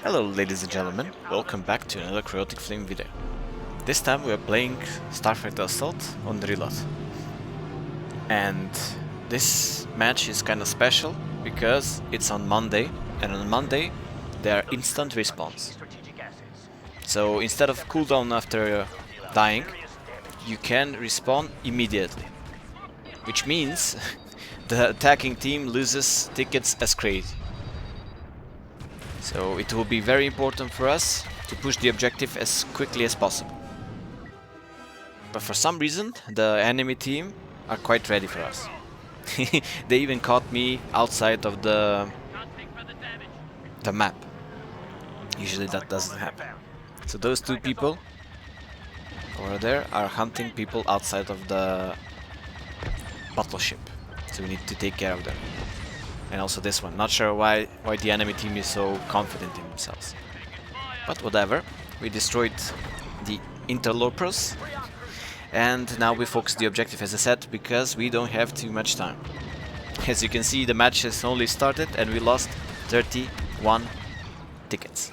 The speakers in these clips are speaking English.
Hello ladies and gentlemen, welcome back to another Cryotic Flame video. This time we are playing Starfighter Assault on Ryloth. And this match is kinda special because it's on Monday, and on Monday there are instant respawns. So instead of cooldown after dying, you can respawn immediately. Which means the attacking team loses tickets as crazy. So it will be very important for us to push the objective as quickly as possible. But for some reason, the enemy team are quite ready for us. They even caught me outside of the map. Usually that doesn't happen. So those two people over there are hunting people outside of the battleship. So we need to take care of them. And also this one. Not sure why the enemy team is so confident in themselves. But whatever. We destroyed the interlopers. And now we focus the objective, as I said, because we don't have too much time. As you can see, the match has only started and we lost 31 tickets.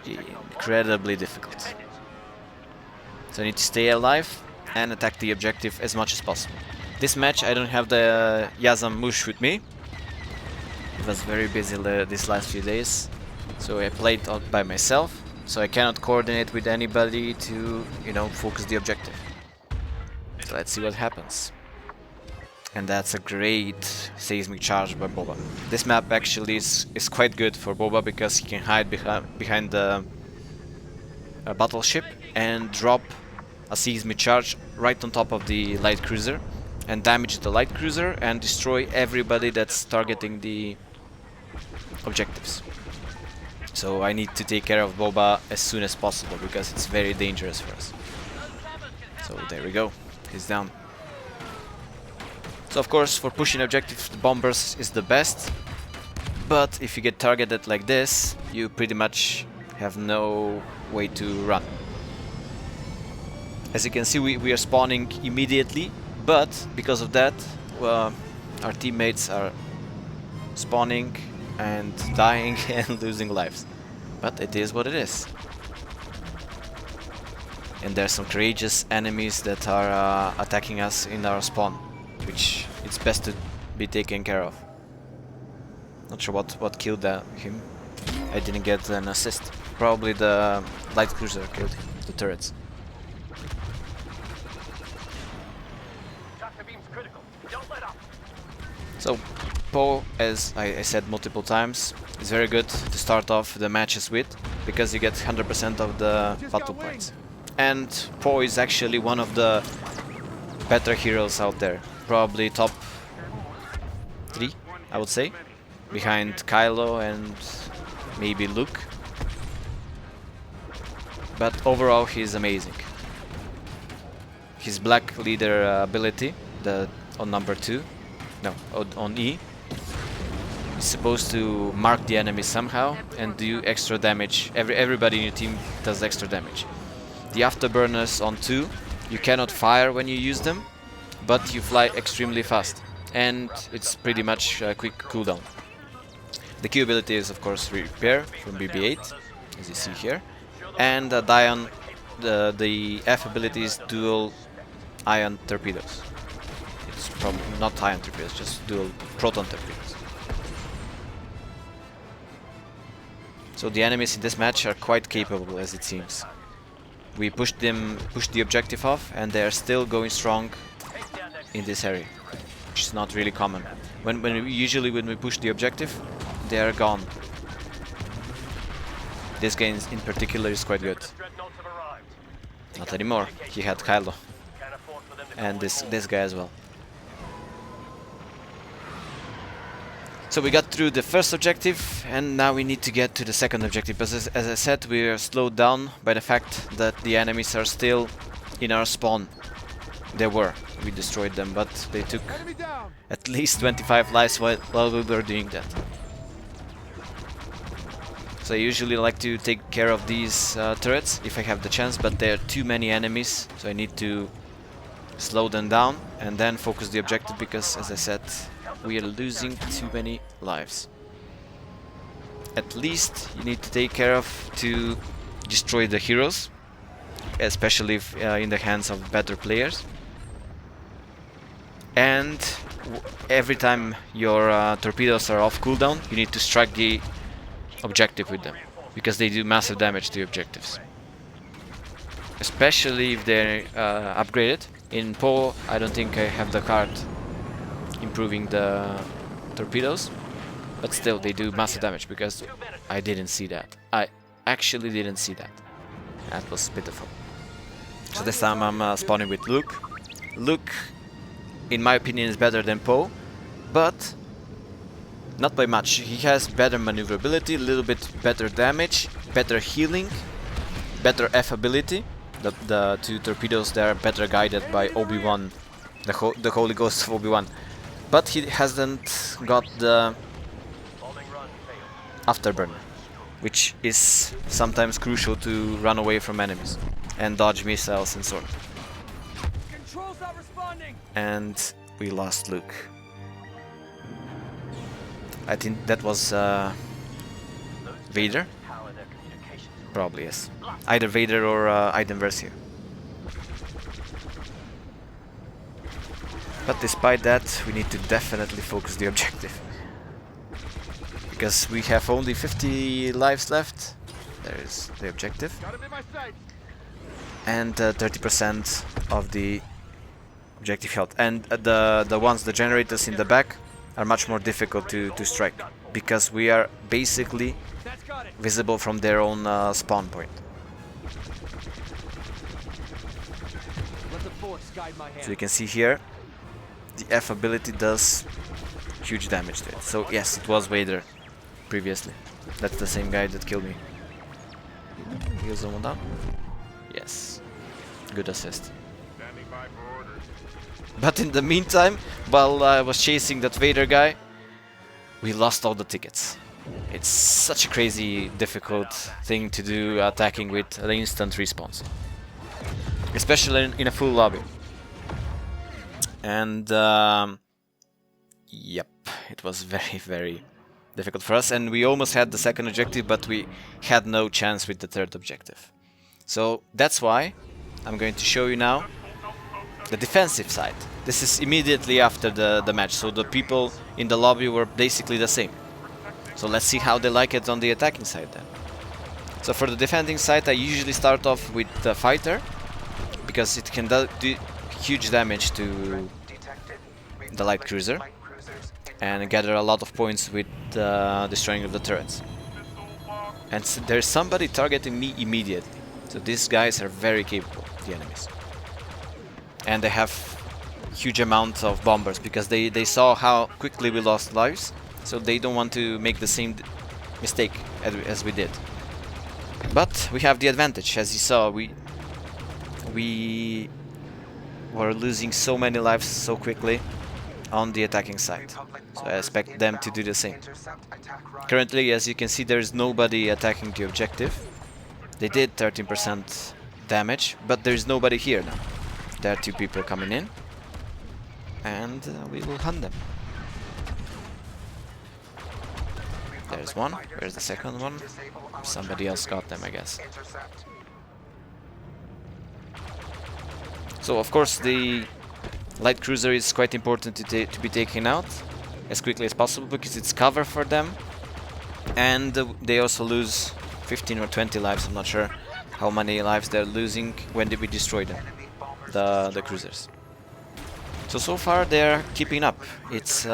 Incredibly difficult. So I need to stay alive and attack the objective as much as possible. This match I don't have the Yazam Mush with me. He was very busy these last few days, so I played out by myself, so I cannot coordinate with anybody to, focus the objective. So let's see what happens. And that's a great seismic charge by Boba. This map actually is quite good for Boba because he can hide behind the battleship and drop a seismic charge right on top of the light cruiser and damage the light cruiser and destroy everybody that's targeting the objectives. So I need to take care of Boba as soon as possible because it's very dangerous for us. So there we go, he's down. So of course for pushing objectives the bombers is the best, but if you get targeted like this you pretty much have no way to run. As you can see we are spawning immediately, but because of that our teammates are spawning and dying and losing lives. But it is what it is. And there's some courageous enemies that are attacking us in our spawn, which it's best to be taken care of. Not sure what killed him. I didn't get an assist. Probably the light cruiser killed him, the turrets. So, Poe, as I said multiple times, is very good to start off the matches with, because you get 100% of the battle points. And Poe is actually one of the better heroes out there. Probably top 3, I would say. Behind Kylo and maybe Luke. But overall he's amazing. His Black Leader ability, on number 2, no, on E, is supposed to mark the enemy somehow and do extra damage. Everybody in your team does extra damage. The afterburners on 2, you cannot fire when you use them, but you fly extremely fast, and it's pretty much a quick cooldown. The Q ability is of course repair from BB-8, as you see here, and Dion, the F ability is dual ion torpedoes. It's probably not ion torpedoes, just dual proton torpedoes. So the enemies in this match are quite capable, as it seems. We pushed the objective off, and they are still going strong in this area, which is not really common. Usually when we push the objective, they are gone. This game in particular is quite good. Not anymore. He had Kylo, and this guy as well. So we got through the first objective, and now we need to get to the second objective. As I said, we are slowed down by the fact that the enemies are still in our spawn. We destroyed them, but they took at least 25 lives while we were doing that. So I usually like to take care of these turrets if I have the chance, but there are too many enemies, so I need to slow them down and then focus the objective because, as I said, we are losing too many lives. at least you need to take care of to destroy the heroes, especially if in the hands of better players. And every time your torpedoes are off cooldown, you need to strike the objective with them, because they do massive damage to objectives, especially if they're upgraded. In PoE, I don't think I have the card improving the torpedoes, but still they do massive damage, because I didn't see that. I actually didn't see that. That was pitiful. So this time I'm spawning with Luke. Luke, in my opinion, is better than PoE, but not by much. He has better maneuverability, a little bit better damage, better healing, better F ability. The two torpedoes there are better guided by Obi-Wan, the Holy Ghost of Obi-Wan. But he hasn't got the afterburner, which is sometimes crucial to run away from enemies and dodge missiles and so on. And we lost Luke. I think that was Vader? Probably, yes. Either Vader or Iden Versio. But despite that, we need to definitely focus the objective, because we have only 50 lives left. There is the objective. And 30% of the objective health. And the generators in the back are much more difficult to strike, because we are basically visible from their own spawn point. So you can see here, the F ability does huge damage to it. So yes, it was Vader previously. That's the same guy that killed me. Heal someone down? Yes. Good assist. But in the meantime, while I was chasing that Vader guy, we lost all the tickets. It's such a crazy, difficult thing to do, attacking with an instant response, especially in a full lobby. And yep, it was very, very difficult for us, and we almost had the second objective, but we had no chance with the third objective. So that's why I'm going to show you now the defensive side. This is immediately after the match, so the people in the lobby were basically the same. So let's see how they like it on the attacking side then. So for the defending side, I usually start off with the fighter, because it can do huge damage to the light cruiser and gather a lot of points with destroying of the turrets. And so there's somebody targeting me immediately. So these guys are very capable, the enemies. And they have huge amounts of bombers, because they saw how quickly we lost lives, so they don't want to make the same mistake as we did. But we have the advantage. As you saw, we were losing so many lives so quickly on the attacking side, so I expect them to do the same. Currently, as you can see, there is nobody attacking the objective. They did 13% damage, but there is nobody here now. There are two people coming in, and we will hunt them. There's one. Where's the second one? Somebody else got them, I guess. So of course the light cruiser is quite important to be taken out as quickly as possible, because it's cover for them, and they also lose 15 or 20 lives. I'm not sure how many lives they're losing when we destroy them, the cruisers. So far they're keeping up. It's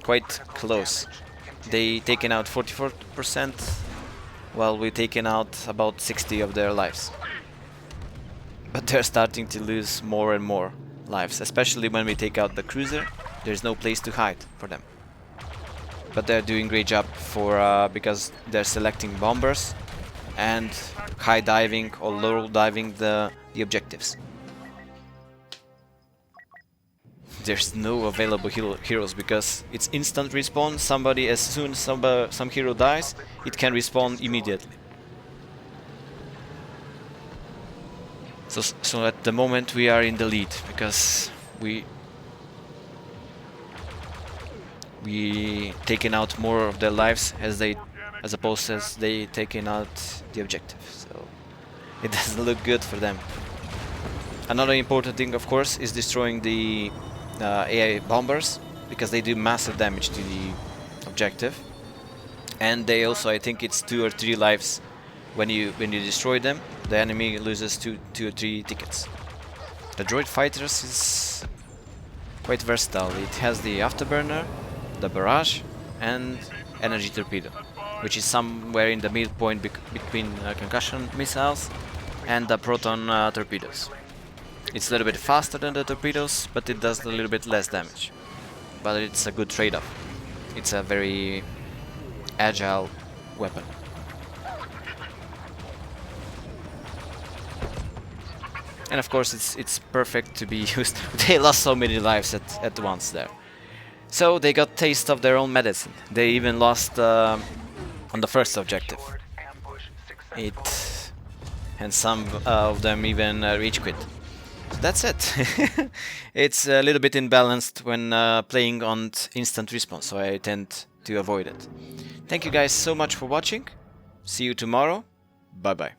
quite close. They taken out 44%, while we've taken out about 60 of their lives. But they're starting to lose more and more lives, especially when we take out the cruiser. There's no place to hide for them. But they're doing great job for because they're selecting bombers and high diving or low diving the objectives. There's no available heroes, because it's instant respawn. Somebody, as soon as some hero dies, it can respawn immediately. So at the moment we are in the lead, because we taken out more of their lives as they as opposed as they taking out the objective. So it doesn't look good for them. Another important thing, of course, is destroying the AI bombers, because they do massive damage to the objective. And they also, I think it's 2 or 3 lives when you destroy them. The enemy loses 2 or 3 tickets. The droid fighters is quite versatile. It has the afterburner, the barrage, and energy torpedo, which is somewhere in the midpoint between concussion missiles and the proton torpedoes. It's a little bit faster than the torpedoes, but it does a little bit less damage. But it's a good trade-off. It's a very agile weapon. And of course it's perfect to be used. They lost so many lives at once there. So they got taste of their own medicine. They even lost on the first objective. And some of them even reach quit. So that's it. It's a little bit imbalanced when playing on instant response, so I tend to avoid it. Thank you guys so much for watching. See you tomorrow. Bye bye.